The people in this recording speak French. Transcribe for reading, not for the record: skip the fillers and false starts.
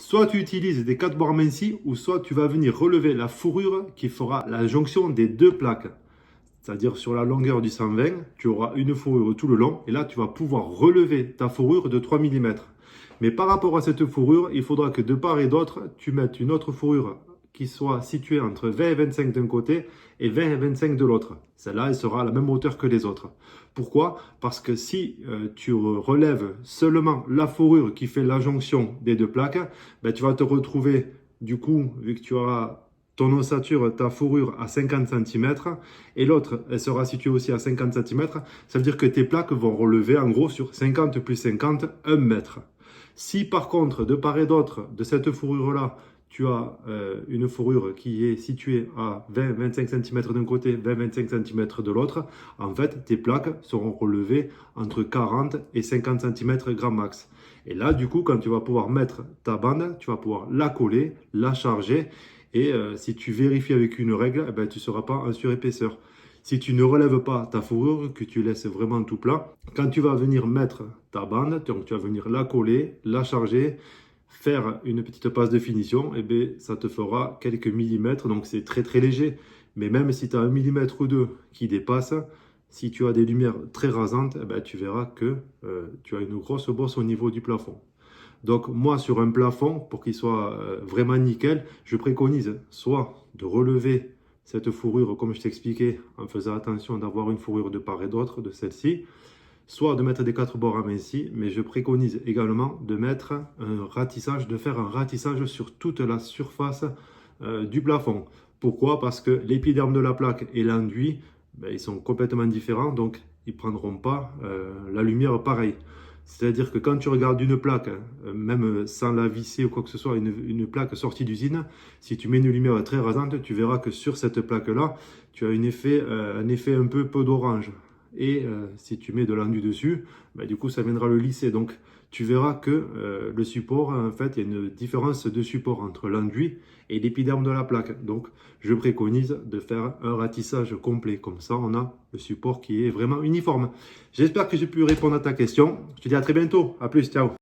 soit tu utilises des 4 bords amincis ou soit tu vas venir relever la fourrure qui fera la jonction des deux plaques. C'est-à-dire sur la longueur du 120, tu auras une fourrure tout le long et là tu vas pouvoir relever ta fourrure de 3 mm. Mais par rapport à cette fourrure, il faudra que de part et d'autre, tu mettes une autre fourrure qui soit située entre 20 et 25 d'un côté et 20 et 25 de l'autre. Celle-là, elle sera à la même hauteur que les autres. Pourquoi? Parce que si tu relèves seulement la fourrure qui fait la jonction des deux plaques, ben, tu vas te retrouver, du coup, vu que tu auras ton ossature, ta fourrure à 50 cm et l'autre, elle sera située aussi à 50 cm, ça veut dire que tes plaques vont relever en gros sur 50 plus 50, 1 mètre. Si par contre, de part et d'autre de cette fourrure-là, tu as une fourrure qui est située à 20-25 cm d'un côté, 20-25 cm de l'autre, en fait, tes plaques seront relevées entre 40 et 50 cm grand max. Et là, du coup, quand tu vas pouvoir mettre ta bande, tu vas pouvoir la coller, la charger. Et si tu vérifies avec une règle, eh ben, tu ne seras pas en surépaisseur. Si tu ne relèves pas ta fourrure, que tu laisses vraiment tout plat, quand tu vas venir mettre ta bande, donc tu vas venir la coller, la charger, faire une petite passe de finition, et bien, ça te fera quelques millimètres, donc c'est très très léger. Mais même si tu as 1 millimètre ou deux qui dépasse, si tu as des lumières très rasantes, eh ben, tu verras que tu as une grosse bosse au niveau du plafond. Donc moi, sur un plafond, pour qu'il soit vraiment nickel, je préconise soit de relever cette fourrure, comme je t'expliquais, en faisant attention d'avoir une fourrure de part et d'autre de celle-ci, soit de mettre des 4 bords amincis, mais je préconise également de mettre un ratissage, de faire un ratissage sur toute la surface du plafond. Pourquoi? Parce que l'épiderme de la plaque et l'enduit, ben, ils sont complètement différents, donc ils ne prendront pas la lumière pareille. C'est-à-dire que quand tu regardes une plaque, même sans la visser ou quoi que ce soit, une plaque sortie d'usine, si tu mets une lumière très rasante, tu verras que sur cette plaque-là, tu as un effet un peu d'orange. Et si tu mets de l'enduit dessus, bah, du coup, ça viendra le lisser. Donc, tu verras que le support, en fait, il y a une différence de support entre l'enduit et l'épiderme de la plaque. Donc, je préconise de faire un ratissage complet. Comme ça, on a le support qui est vraiment uniforme. J'espère que j'ai pu répondre à ta question. Je te dis à très bientôt. À plus, ciao.